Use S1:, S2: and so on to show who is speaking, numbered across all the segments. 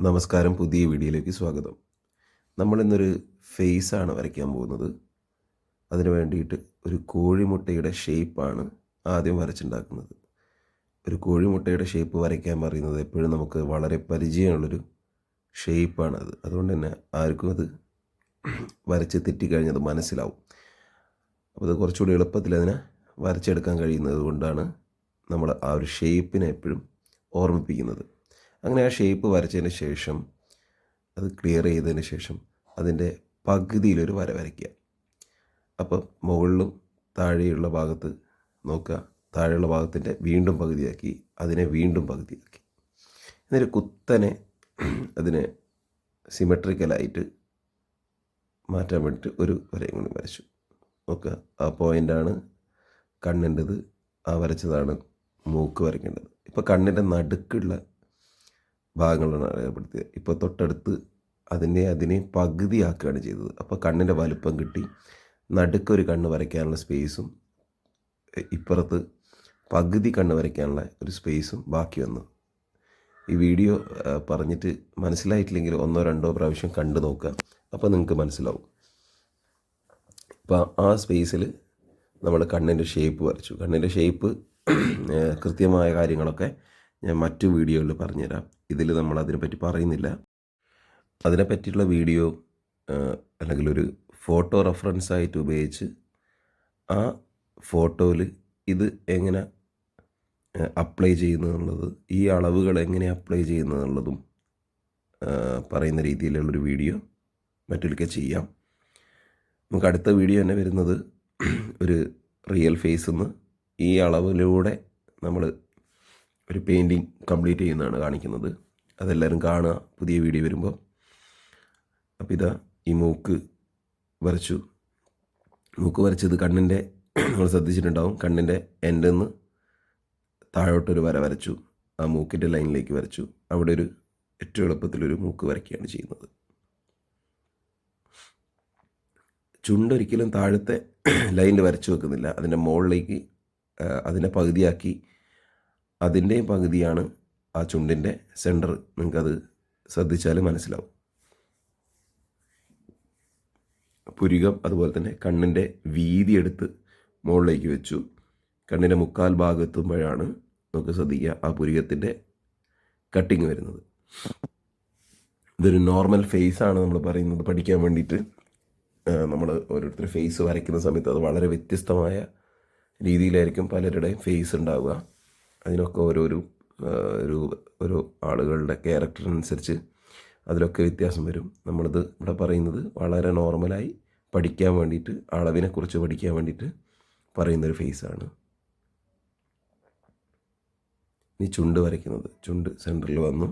S1: നമസ്കാരം, പുതിയ വീഡിയോയിലേക്ക് സ്വാഗതം. നമ്മളിന്നൊരു ഫേസാണ് വരയ്ക്കാൻ പോകുന്നത്. അതിന് വേണ്ടിയിട്ട് ഒരു കോഴിമുട്ടയുടെ ഷേപ്പാണ് ആദ്യം വരച്ചുണ്ടാക്കുന്നത്. ഒരു കോഴിമുട്ടയുടെ ഷേപ്പ് വരയ്ക്കാൻ പറയുന്നത് എപ്പോഴും നമുക്ക് വളരെ പരിചയമുള്ളൊരു ഷേപ്പാണത്. അതുകൊണ്ട് തന്നെ ആർക്കും അത് വരച്ച് തെറ്റിക്കഴിഞ്ഞത് മനസ്സിലാവും. അപ്പോൾ അത് കുറച്ചുകൂടി എളുപ്പത്തിൽ അതിനെ വരച്ചെടുക്കാൻ കഴിയുന്നത് കൊണ്ടാണ് നമ്മൾ ആ ഒരു ഷേപ്പിനെ എപ്പോഴും ഓർമ്മിപ്പിക്കുന്നത്. അങ്ങനെ ആ ഷേപ്പ് വരച്ചതിന് ശേഷം അത് ക്ലിയർ ചെയ്തതിന് ശേഷം അതിൻ്റെ പകുതിയിലൊരു വര വരയ്ക്കുക. അപ്പോൾ മുകളിലും താഴെയുള്ള ഭാഗത്ത് നോക്കുക, താഴെയുള്ള ഭാഗത്തിൻ്റെ വീണ്ടും പകുതിയാക്കി അതിനെ വീണ്ടും പകുതിയാക്കി എന്നിട്ട് കുത്തനെ അതിനെ സിമെട്രിക്കലായിട്ട് മാറ്റാൻ വേണ്ടിയിട്ട് ഒരു വരയും കൂടി വരച്ചു. നോക്കുക, ആ പോയിൻ്റാണ് കണ്ണിൻ്റെത്, ആ വരച്ചതാണ് മൂക്ക് വരയ്ക്കേണ്ടത്. ഇപ്പോൾ കണ്ണിൻ്റെ നടുക്കുള്ള ഭാഗങ്ങളാണ് അറിയപ്പെടുത്തിയത്. ഇപ്പോൾ തൊട്ടടുത്ത് അതിനെ പകുതിയാക്കുകയാണ് ചെയ്തത്. അപ്പോൾ കണ്ണിൻ്റെ വലുപ്പം കിട്ടി. നടുക്കൊരു കണ്ണ് വരയ്ക്കാനുള്ള സ്പേസും ഇപ്പുറത്ത് പകുതി കണ്ണ് വരയ്ക്കാനുള്ള ഒരു സ്പേസും ബാക്കി വന്നു. ഈ വീഡിയോ പറഞ്ഞിട്ട് മനസ്സിലായിട്ടില്ലെങ്കിൽ 1-2 പ്രാവശ്യം കണ്ടു നോക്കുക, അപ്പോൾ നിങ്ങൾക്ക് മനസ്സിലാവും. ഇപ്പോൾ ആ സ്പേസിൽ നമ്മൾ കണ്ണിൻ്റെ ഷേപ്പ് വരച്ചു. കണ്ണിൻ്റെ ഷേപ്പ് കൃത്യമായ കാര്യങ്ങളൊക്കെ ഞാൻ മറ്റു വീഡിയോയിൽ പറഞ്ഞുതരാം. ഇതിൽ നമ്മൾ അതിനെപ്പറ്റി പറയുന്നില്ല. അതിനെപ്പറ്റിയുള്ള വീഡിയോ അല്ലെങ്കിൽ ഒരു ഫോട്ടോ റെഫറൻസായിട്ട് ഉപയോഗിച്ച് ആ ഫോട്ടോയിൽ ഇത് എങ്ങനെ അപ്ലൈ ചെയ്യുന്നതെന്നുള്ളത്, ഈ അളവുകൾ എങ്ങനെ അപ്ലൈ ചെയ്യുന്നതെന്നുള്ളതും പറയുന്ന രീതിയിലുള്ളൊരു വീഡിയോ മറ്റൊരിക്കൽ ചെയ്യാം. നമുക്ക് അടുത്ത വീഡിയോ തന്നെ വരുന്നത് ഒരു റിയൽ ഫേസിൽ നിന്ന് ഈ അളവിലൂടെ നമ്മൾ ഒരു പെയിൻറ്റിങ് കംപ്ലീറ്റ് ചെയ്യുന്നതാണ് കാണിക്കുന്നത്. അതെല്ലാവരും കാണുക പുതിയ വീഡിയോ വരുമ്പോൾ. അപ്പോൾ ഇതാ ഈ മൂക്ക് വരച്ചു. മൂക്ക് വരച്ചത് കണ്ണിൻ്റെ, നമ്മൾ ശ്രദ്ധിച്ചിട്ടുണ്ടാവും, കണ്ണിൻ്റെ എൻഡിൽ നിന്ന് താഴോട്ടൊരു വര വരച്ചു. ആ മൂക്കിൻ്റെ ലൈനിലേക്ക് വരച്ചു. അവിടെ ഒരു ഏറ്റവും എളുപ്പത്തിലൊരു മൂക്ക് വരയ്ക്കുകയാണ് ചെയ്യുന്നത്. ചുണ്ടൊരിക്കലും താഴത്തെ ലൈനിൽ വരച്ചു വെക്കുന്നില്ല. അതിൻ്റെ മുകളിലേക്ക് അതിനെ പകുതിയാക്കി അതിൻ്റെയും പകുതിയാണ് ആ ചുണ്ടിൻ്റെ സെൻറ്റർ. നിങ്ങൾക്കത് ശ്രദ്ധിച്ചാൽ മനസ്സിലാവും. പുരികം അതുപോലെ തന്നെ കണ്ണിൻ്റെ വീതി എടുത്ത് മുകളിലേക്ക് വെച്ചു. കണ്ണിൻ്റെ മുക്കാൽ ഭാഗം എത്തുമ്പോഴാണ് നമുക്ക് ശ്രദ്ധിക്കുക ആ പുരികത്തിൻ്റെ കട്ടിങ് വരുന്നത്. ഇതൊരു നോർമൽ ഫേസാണ് നമ്മൾ പറയുന്നത് പഠിക്കാൻ വേണ്ടിയിട്ട്. നമ്മൾ ഓരോരുത്തർ ഫേസ് വരയ്ക്കുന്ന സമയത്ത് അത് വളരെ വ്യത്യസ്തമായ രീതിയിലായിരിക്കും പലരുടെയും ഫേസ് ഉണ്ടാവുക. അതിനൊക്കെ ഓരോ ആളുകളുടെ ക്യാരക്ടറിനനുസരിച്ച് അതിലൊക്കെ വ്യത്യാസം വരും. നമ്മളിത് ഇവിടെ പറയുന്നത് വളരെ നോർമലായി പഠിക്കാൻ വേണ്ടിയിട്ട്, അളവിനെക്കുറിച്ച് പഠിക്കാൻ വേണ്ടിയിട്ട് പറയുന്നൊരു ഫേസാണ്. ഇനി ചുണ്ട് വരയ്ക്കുന്നത്. ചുണ്ട് സെൻറ്ററിൽ വന്നു.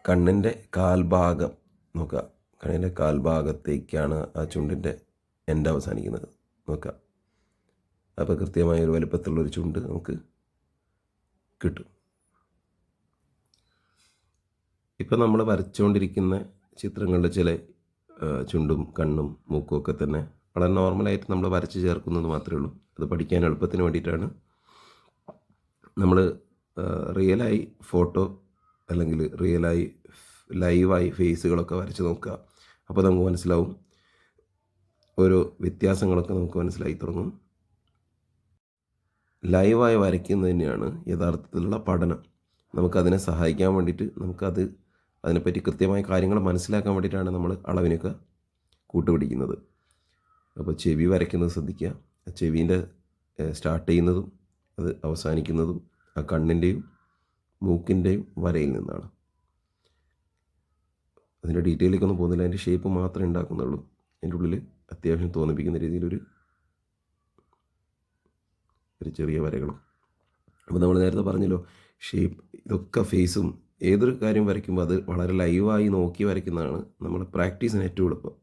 S1: കണ്ണിൻ്റെ കാൽഭാഗം നോക്കുക, കണ്ണിൻ്റെ കാൽഭാഗത്തേക്കാണ് ആ ചുണ്ടിൻ്റെ എൻഡ് അവസാനിക്കുന്നത്. നോക്കുക, അപ്പോൾ കൃത്യമായ ഒരു വലുപ്പത്തിലുള്ളൊരു ചുണ്ട് നമുക്ക് കിട്ടും. ഇപ്പം നമ്മൾ വരച്ചുകൊണ്ടിരിക്കുന്ന ചിത്രങ്ങളുടെ ചില ചുണ്ടും കണ്ണും മൂക്കും ഒക്കെ തന്നെ വളരെ നോർമലായിട്ട് നമ്മൾ വരച്ച് ചേർക്കുന്നത് മാത്രമേ ഉള്ളൂ. അത് പഠിക്കാൻ എളുപ്പത്തിന് വേണ്ടിയിട്ടാണ്. നമ്മൾ റിയലായി ഫോട്ടോ അല്ലെങ്കിൽ റിയലായി ലൈവായി ഫേസുകളൊക്കെ വരച്ച് നോക്കുക. അപ്പോൾ നമുക്ക് മനസ്സിലാവും, ഓരോ വ്യത്യാസങ്ങളൊക്കെ നമുക്ക് മനസ്സിലായി തുടങ്ങും. ലൈവായി വരയ്ക്കുന്നത് തന്നെയാണ് യഥാർത്ഥത്തിലുള്ള പഠനം. നമുക്കതിനെ സഹായിക്കാൻ വേണ്ടിയിട്ട്, അതിനെപ്പറ്റി കൃത്യമായ കാര്യങ്ങൾ മനസ്സിലാക്കാൻ വേണ്ടിയിട്ടാണ് നമ്മൾ അളവിനൊക്കെ കൂട്ടുപിടിക്കുന്നത്. അപ്പോൾ ചെവി വരയ്ക്കുന്നത് ശ്രദ്ധിക്കുക. ആ ചെവീൻ്റെ സ്റ്റാർട്ട് ചെയ്യുന്നതും അത് അവസാനിക്കുന്നതും ആ കണ്ണിൻ്റെയും മൂക്കിൻ്റെയും വരയിൽ നിന്നാണ്. അതിൻ്റെ ഡീറ്റെയിലേക്കൊന്നും പോകുന്നില്ല. അതിൻ്റെ ഷേപ്പ് മാത്രമേ ഉണ്ടാക്കുന്നുള്ളൂ. അതിൻ്റെ ഉള്ളിൽ അത്യാവശ്യം തോന്നിപ്പിക്കുന്ന രീതിയിലൊരു ചെറിയ വരകളും. അപ്പോൾ നമ്മൾ നേരത്തെ പറഞ്ഞല്ലോ, ഷേപ്പ് ഇതൊക്കെ ഫേസും ഏതൊരു കാര്യം വരയ്ക്കുമ്പോൾ അത് വളരെ ലൈവായി നോക്കി വരയ്ക്കുന്നതാണ് നമ്മൾ പ്രാക്ടീസിന് ഏറ്റവും എളുപ്പം.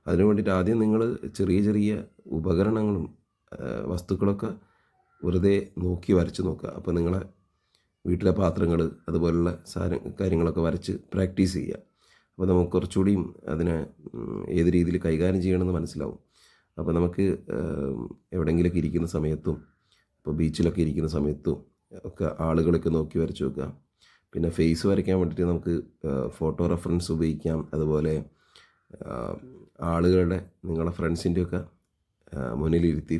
S1: അതിനു വേണ്ടിയിട്ട് ആദ്യം നിങ്ങൾ ചെറിയ ചെറിയ ഉപകരണങ്ങളും വസ്തുക്കളൊക്കെ വെറുതെ നോക്കി വരച്ച് നോക്കുക. അപ്പോൾ നിങ്ങളെ വീട്ടിലെ പാത്രങ്ങൾ അതുപോലുള്ള കാര്യങ്ങളൊക്കെ വരച്ച് പ്രാക്ടീസ് ചെയ്യുക. അപ്പോൾ നമുക്ക് കുറച്ചുകൂടിയും അതിനെ ഏത് രീതിയിൽ കൈകാര്യം ചെയ്യണമെന്ന് മനസ്സിലാവും. അപ്പോൾ നമുക്ക് എവിടെയെങ്കിലുമൊക്കെ ഇരിക്കുന്ന സമയത്തും, ഇപ്പോൾ ബീച്ചിലൊക്കെ ഇരിക്കുന്ന സമയത്തും ഒക്കെ ആളുകളൊക്കെ നോക്കി വരച്ച് നോക്കുക. പിന്നെ ഫേസ് വരയ്ക്കാൻ വേണ്ടിയിട്ട് നമുക്ക് ഫോട്ടോ റെഫറൻസ് ഉപയോഗിക്കാം. അതുപോലെ ആളുകളുടെ നിങ്ങളുടെ ഫ്രണ്ട്സിൻ്റെയൊക്കെ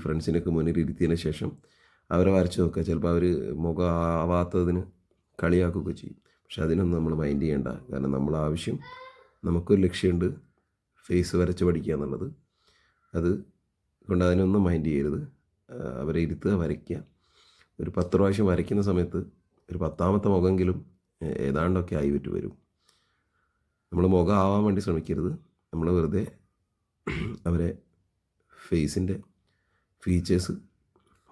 S1: ഫ്രണ്ട്സിനൊക്കെ മുന്നിലിരുത്തിയതിന് ശേഷം അവരെ വരച്ച് നോക്കുക. ചിലപ്പോൾ അവർ മുഖം ആവാത്തതിന് കളിയാക്കുകയൊക്കെ ചെയ്യും. പക്ഷെ അതിനൊന്നും നമ്മൾ മൈൻഡ് ചെയ്യേണ്ട. കാരണം നമ്മളെ ആവശ്യം, നമുക്കൊരു ലക്ഷ്യമുണ്ട്, ഫേസ് വരച്ച് പഠിക്കുക എന്നുള്ളത്. അത് കൊണ്ട് അതിനൊന്നും മൈൻഡ് ചെയ്യരുത്. അവരെ ഇരുത്തുക, വരയ്ക്കുക. ഒരു 10 പ്രാവശ്യം വരയ്ക്കുന്ന സമയത്ത് ഒരു 10ാമത്തെ മുഖമെങ്കിലും ഏതാണ്ടൊക്കെ ആയിട്ട് വരും. നമ്മൾ മുഖം ആവാൻ വേണ്ടി ശ്രമിക്കരുത്. നമ്മൾ വെറുതെ അവരെ ഫേസിൻ്റെ ഫീച്ചേഴ്സ്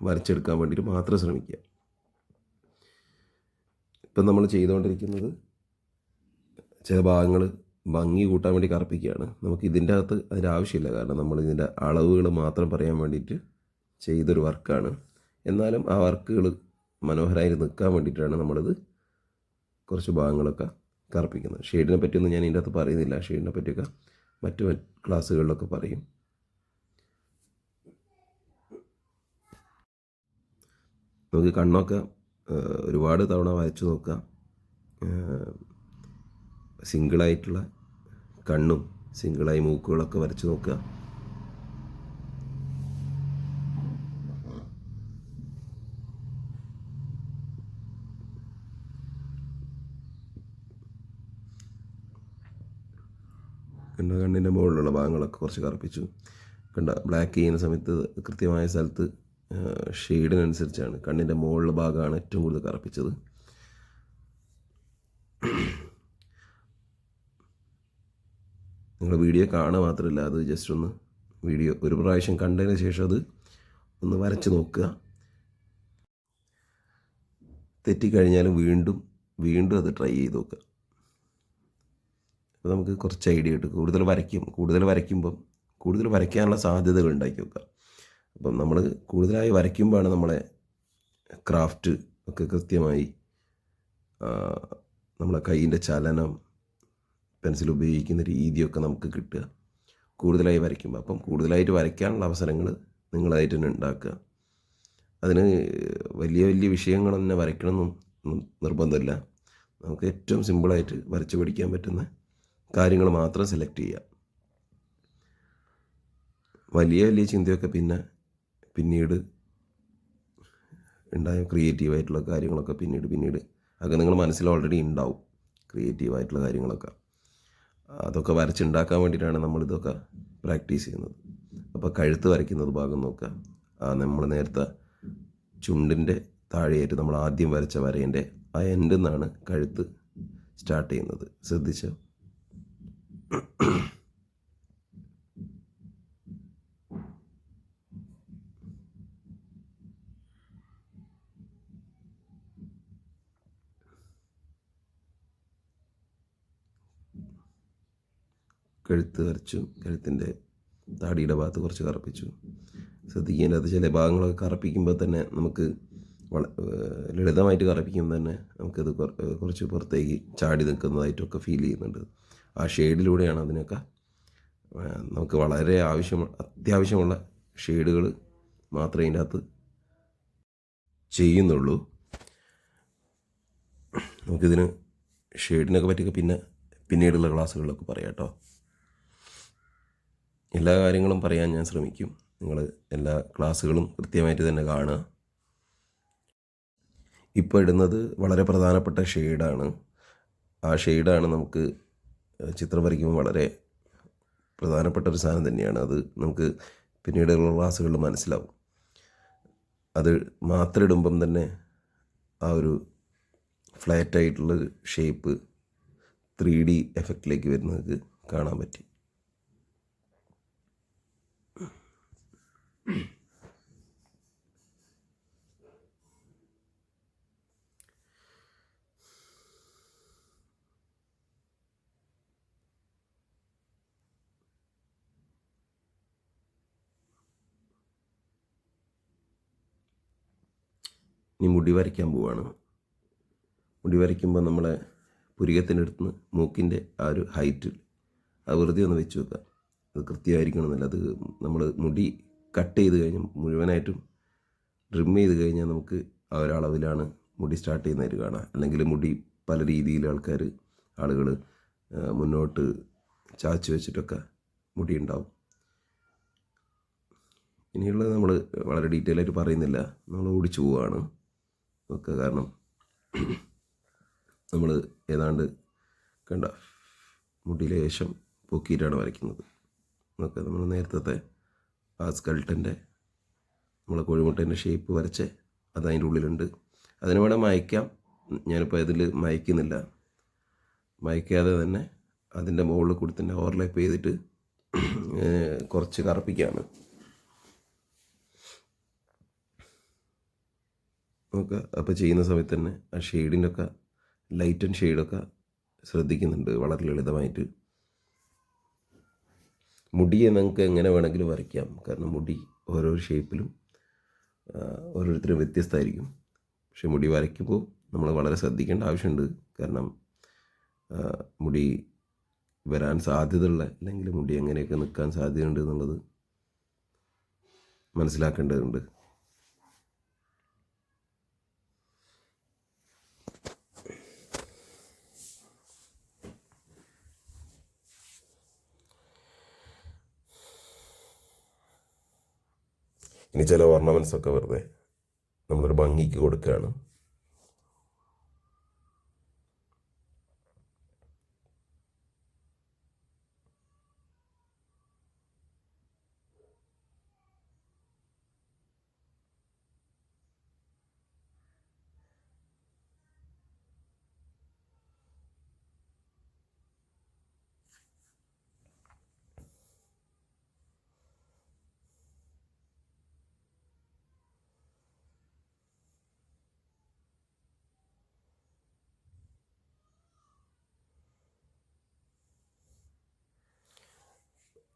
S1: വരച്ചെടുക്കാൻ വേണ്ടിയിട്ട് മാത്രം ശ്രമിക്കുക. ഇപ്പം നമ്മൾ ചെയ്തുകൊണ്ടിരിക്കുന്നത് ചില ഭാഗങ്ങൾ ഭംഗി കൂട്ടാൻ വേണ്ടി കറുപ്പിക്കുകയാണ്. നമുക്ക് ഇതിൻ്റെ അകത്ത് അതിൻ്റെ ആവശ്യമില്ല. കാരണം നമ്മൾ ഇതിൻ്റെ അളവുകൾ മാത്രം പറയാൻ വേണ്ടിയിട്ട് ചെയ്തൊരു വർക്കാണ്. എന്നാലും ആ വർക്കുകൾ മനോഹരമായി നിൽക്കാൻ വേണ്ടിയിട്ടാണ് നമ്മളിത് കുറച്ച് ഭാഗങ്ങളൊക്കെ കറുപ്പിക്കുന്നത്. ഷെയ്ഡിനെ പറ്റിയൊന്നും ഞാൻ ഇതിൻ്റെ അകത്ത് പറയുന്നില്ല. ഷെയ്ഡിനെ പറ്റിയൊക്കെ മറ്റു ക്ലാസ്സുകളിലൊക്കെ പറയും. നമുക്ക് കണ്ണൊക്കെ ഒരുപാട് തവണ വരച്ച് നോക്കാം. സിംഗിളായിട്ടുള്ള കണ്ണും സിംഗിളായി മൂക്കുകളൊക്കെ വരച്ച് നോക്കുക. കണ്ണിൻ്റെ മുകളിലുള്ള ഭാഗങ്ങളൊക്കെ കുറച്ച് കറുപ്പിച്ചു. ബ്ലാക്ക് ചെയ്യുന്ന സമയത്ത് കൃത്യമായ സ്ഥലത്ത് ഷെയ്ഡിനനുസരിച്ചാണ്. കണ്ണിൻ്റെ മുകളിലുള്ള ഭാഗമാണ് ഏറ്റവും കൂടുതൽ കറുപ്പിച്ചത്. നിങ്ങൾ വീഡിയോ കാണുക മാത്രമല്ല, അത് ജസ്റ്റ് ഒന്ന് വീഡിയോ ഒരു പ്രാവശ്യം കണ്ടതിന് ശേഷം അത് ഒന്ന് വരച്ച് നോക്കുക. തെറ്റിക്കഴിഞ്ഞാലും വീണ്ടും വീണ്ടും അത് ട്രൈ ചെയ്ത് നോക്കുക. അപ്പോൾ നമുക്ക് കുറച്ച് ഐഡിയ കിട്ടും. കൂടുതൽ വരയ്ക്കുമ്പം കൂടുതൽ വരയ്ക്കാനുള്ള സാധ്യതകൾ ഉണ്ടാക്കി വെക്കുക. അപ്പം നമ്മൾ കൂടുതലായി വരയ്ക്കുമ്പോഴാണ് നമ്മളെ ക്രാഫ്റ്റ് ഒക്കെ കൃത്യമായി നമ്മളെ കൈയിൻ്റെ ചലനം, പെൻസിൽ ഉപയോഗിക്കുന്ന രീതിയൊക്കെ നമുക്ക് കിട്ടുക കൂടുതലായി വരയ്ക്കുമ്പോൾ. അപ്പം കൂടുതലായിട്ട് വരയ്ക്കാനുള്ള അവസരങ്ങൾ നിങ്ങളായിട്ട് തന്നെ ഉണ്ടാക്കുക. അതിന് വലിയ വലിയ വിഷയങ്ങൾ തന്നെ വരയ്ക്കണമെന്നും നിർബന്ധമില്ല. നമുക്ക് ഏറ്റവും സിമ്പിളായിട്ട് വരച്ച് പഠിക്കാൻ പറ്റുന്ന കാര്യങ്ങൾ മാത്രം സെലക്ട് ചെയ്യുക. വലിയ വലിയ ചിന്തയൊക്കെ പിന്നീട് ഉണ്ടായ ക്രിയേറ്റീവായിട്ടുള്ള കാര്യങ്ങളൊക്കെ പിന്നീട് അതൊക്കെ നിങ്ങൾ മനസ്സിൽ ഓൾറെഡി ഉണ്ടാവും. ക്രിയേറ്റീവായിട്ടുള്ള കാര്യങ്ങളൊക്കെ അതൊക്കെ വരച്ചുണ്ടാക്കാൻ വേണ്ടിയിട്ടാണ് നമ്മളിതൊക്കെ പ്രാക്ടീസ് ചെയ്യുന്നത്. അപ്പോൾ കഴുത്ത് വരയ്ക്കുന്നത് ഭാഗം നോക്കുക. നമ്മൾ നേരത്തെ ചുണ്ടിൻ്റെ താഴെയായിട്ട് നമ്മൾ ആദ്യം വരച്ച വരേൻ്റെ ആ എൻഡിൽ നിന്നാണ് കഴുത്ത് സ്റ്റാർട്ട് ചെയ്യുന്നത്. ശ്രദ്ധിച്ചോ? കഴുത്ത് വരച്ചു. കഴുത്തിൻ്റെ താടിയുടെ ഭാഗത്ത് കുറച്ച് കറുപ്പിച്ചു. ശ്രദ്ധിക്കേണ്ടത് ചില ഭാഗങ്ങളൊക്കെ കറുപ്പിക്കുമ്പോൾ തന്നെ നമുക്ക് ലളിതമായിട്ട് കറുപ്പിക്കുമ്പോൾ തന്നെ നമുക്കത് കുറച്ച് പുറത്തേക്ക് ചാടി നിൽക്കുന്നതായിട്ടൊക്കെ ഫീൽ ചെയ്യുന്നുണ്ട്. ആ ഷെയ്ഡിലൂടെയാണ് അതിനൊക്കെ നമുക്ക് വളരെ അത്യാവശ്യമുള്ള ഷെയ്ഡുകൾ മാത്രമേ ഇതിൻ്റെ അകത്ത് ചെയ്യുന്നുള്ളൂ. നമുക്കിതിന് ഷെയ്ഡിനൊക്കെ പറ്റിയൊക്കെ പിന്നീടുള്ള ക്ലാസ്സുകളിലൊക്കെ പറയാം കേട്ടോ. എല്ലാ കാര്യങ്ങളും പറയാൻ ഞാൻ ശ്രമിക്കും. നിങ്ങൾ എല്ലാ ക്ലാസ്സുകളും കൃത്യമായിട്ട് തന്നെ കാണുക. ഇപ്പോൾ ഇടുന്നത് വളരെ പ്രധാനപ്പെട്ട ഷെയ്ഡാണ്. ആ ഷെയ്ഡാണ് നമുക്ക് ചിത്രം വരയ്ക്കുമ്പോൾ വളരെ പ്രധാനപ്പെട്ട ഒരു സാധനം തന്നെയാണ്. അത് നമുക്ക് പിന്നീടുള്ള ക്ലാസ്സുകളിൽ മനസ്സിലാവും. അത് മാത്രം ഇടുമ്പം തന്നെ ആ ഒരു ഫ്ലാറ്റായിട്ടുള്ള ഷേപ്പ് 3D എഫക്റ്റിലേക്ക് വരുന്നത് കാണാൻ പറ്റി. ഇനി മുടി വരയ്ക്കാൻ പോവുകയാണ്. മുടി വരയ്ക്കുമ്പോൾ നമ്മളെ പുരികത്തിനടുത്ത് നിന്ന് മൂക്കിൻ്റെ ആ ഒരു ഹൈറ്റിൽ അത് വെറുതെ ഒന്ന് വെച്ച് വെക്കുക. അത് കൃത്യമായിരിക്കണമെന്നില്ല. അത് നമ്മൾ മുടി കട്ട് ചെയ്ത് കഴിഞ്ഞ് മുഴുവനായിട്ടും ട്രിം ചെയ്ത് കഴിഞ്ഞാൽ നമുക്ക് ആ ഒരളവിലാണ് മുടി സ്റ്റാർട്ട് ചെയ്യുന്നതായിട്ട് കാണാം. അല്ലെങ്കിൽ മുടി പല രീതിയിൽ ആളുകൾ മുന്നോട്ട് ചാച്ചു വെച്ചിട്ടൊക്കെ മുടിയുണ്ടാവും. ഇനിയുള്ളത് നമ്മൾ വളരെ ഡീറ്റെയിൽ ആയിട്ട് പറയുന്നില്ല, നമ്മൾ ഓടിച്ചു പോവുകയാണ് ഒക്കെ. കാരണം നമ്മൾ ഏതാണ്ട് കണ്ട മുടി ലേശം പൊക്കിയിട്ടാണ് വരയ്ക്കുന്നത്. ഒക്കെ നമ്മൾ നേരത്തെ ആ സ്കൾട്ടൻ്റെ നമ്മളെ കോഴിമുട്ടേൻ്റെ ഷേപ്പ് വരച്ച് അത് അതിൻ്റെ ഉള്ളിലുണ്ട്. അതിന് വേണം മായ്ക്കാം. ഞാനിപ്പോൾ ഇതിൽ മായ്ക്കുന്നില്ല. മായ്ക്കാതെ തന്നെ അതിൻ്റെ മുകളിൽ കൂടി തന്നെ ഓവർലാപ്പ് ചെയ്തിട്ട് കുറച്ച് കറുപ്പിക്കുകയാണ്. നമുക്ക് അപ്പോൾ ചെയ്യുന്ന സമയത്ത് തന്നെ ആ ഷെയ്ഡിൻ്റെ ഒക്കെ ലൈറ്റ് ആൻഡ് ഷെയ്ഡൊക്കെ ശ്രദ്ധിക്കുന്നുണ്ട് വളരെ ലളിതമായിട്ട്. മുടിയെ നമുക്ക് എങ്ങനെ വേണമെങ്കിലും വരയ്ക്കാം. കാരണം മുടി ഓരോ ഷേപ്പിലും ഓരോരുത്തരും വ്യത്യസ്തമായിരിക്കും. പക്ഷെ മുടി വരയ്ക്കുമ്പോൾ നമ്മൾ വളരെ ശ്രദ്ധിക്കേണ്ട ആവശ്യമുണ്ട്. കാരണം മുടി വരാൻ സാധ്യതയുള്ള അല്ലെങ്കിൽ മുടി എങ്ങനെയൊക്കെ നിൽക്കാൻ സാധ്യതയുണ്ട് എന്നുള്ളത് മനസ്സിലാക്കേണ്ടതുണ്ട്. ഇനി ചില ഓർണമെൻറ്റ്സൊക്കെ വെറുതെ നമ്മളൊരു ഭംഗിക്ക് കൊടുക്കുകയാണ്.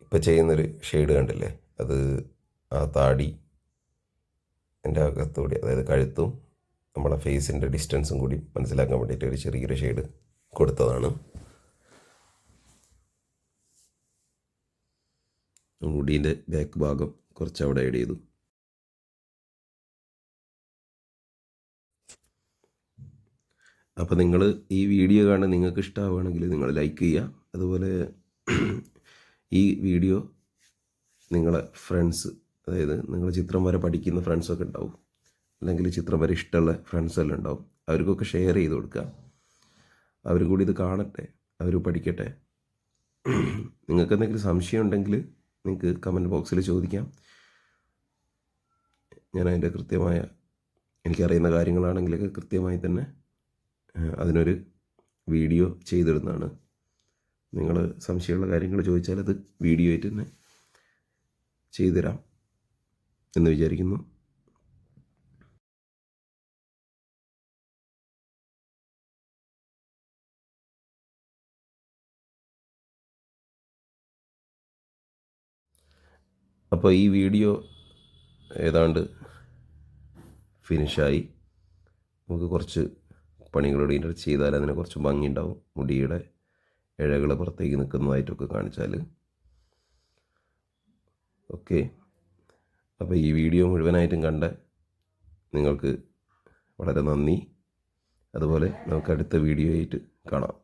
S1: ഇപ്പോൾ ചെയ്യുന്നൊരു ഷെയ്ഡ് കണ്ടില്ലേ, അത് ആ താടി എൻ്റെ അകത്തുകൂടി, അതായത് കഴുത്തും നമ്മളെ ഫേസിൻ്റെ ഡിസ്റ്റൻസും കൂടി മനസ്സിലാക്കാൻ വേണ്ടിയിട്ട് ഒരു ചെറിയൊരു ഷെയ്ഡ് കൊടുത്തതാണ്. മുടീൻ്റെ ബാക്ക് ഭാഗം കുറച്ച് അവിടെ ആഡ് ചെയ്തു. അപ്പോൾ നിങ്ങൾ ഈ വീഡിയോ കാണാൻ നിങ്ങൾക്ക് ഇഷ്ടമാവുകയാണെങ്കിൽ നിങ്ങൾ ലൈക്ക് ചെയ്യുക. അതുപോലെ ഈ വീഡിയോ നിങ്ങളെ ഫ്രണ്ട്സ്, അതായത് നിങ്ങൾ ചിത്രം വരെ പഠിക്കുന്ന ഫ്രണ്ട്സൊക്കെ ഉണ്ടാവും, അല്ലെങ്കിൽ ചിത്രം വരെ ഇഷ്ടമുള്ള ഫ്രണ്ട്സെല്ലാം ഉണ്ടാവും, അവർക്കൊക്കെ ഷെയർ ചെയ്ത് കൊടുക്കുക. അവർ കൂടി ഇത് കാണട്ടെ, അവർ പഠിക്കട്ടെ. നിങ്ങൾക്ക് എന്തെങ്കിലും സംശയം ഉണ്ടെങ്കിൽ നിങ്ങൾക്ക് കമൻറ്റ് ബോക്സിൽ ചോദിക്കാം. ഞാൻ അതിൻ്റെ കൃത്യമായ, എനിക്കറിയുന്ന കാര്യങ്ങളാണെങ്കിലൊക്കെ കൃത്യമായി തന്നെ അതിനൊരു വീഡിയോ ചെയ്തിടുന്നതാണ്. നിങ്ങൾ സംശയമുള്ള കാര്യങ്ങൾ ചോദിച്ചാൽ അത് വീഡിയോ ആയിട്ട് തന്നെ ചെയ്തുതരാം എന്ന് വിചാരിക്കുന്നു. അപ്പോൾ ഈ വീഡിയോ ഏതാണ്ട് ഫിനിഷായി. നമുക്ക് കുറച്ച് പണികളോട് ഇതിൻ്റെ ചെയ്താൽ അതിന് കുറച്ച് ഭംഗിയുണ്ടാവും. മുടിയുടെ ഇഴകൾ പുറത്തേക്ക് നിൽക്കുന്നതായിട്ടൊക്കെ കാണിച്ചാൽ ഓക്കെ. അപ്പോൾ ഈ വീഡിയോ മുഴുവനായിട്ടും കണ്ട നിങ്ങൾക്ക് വളരെ നന്ദി. അതുപോലെ നമുക്ക് അടുത്ത വീഡിയോ ആയിട്ട് കാണാം.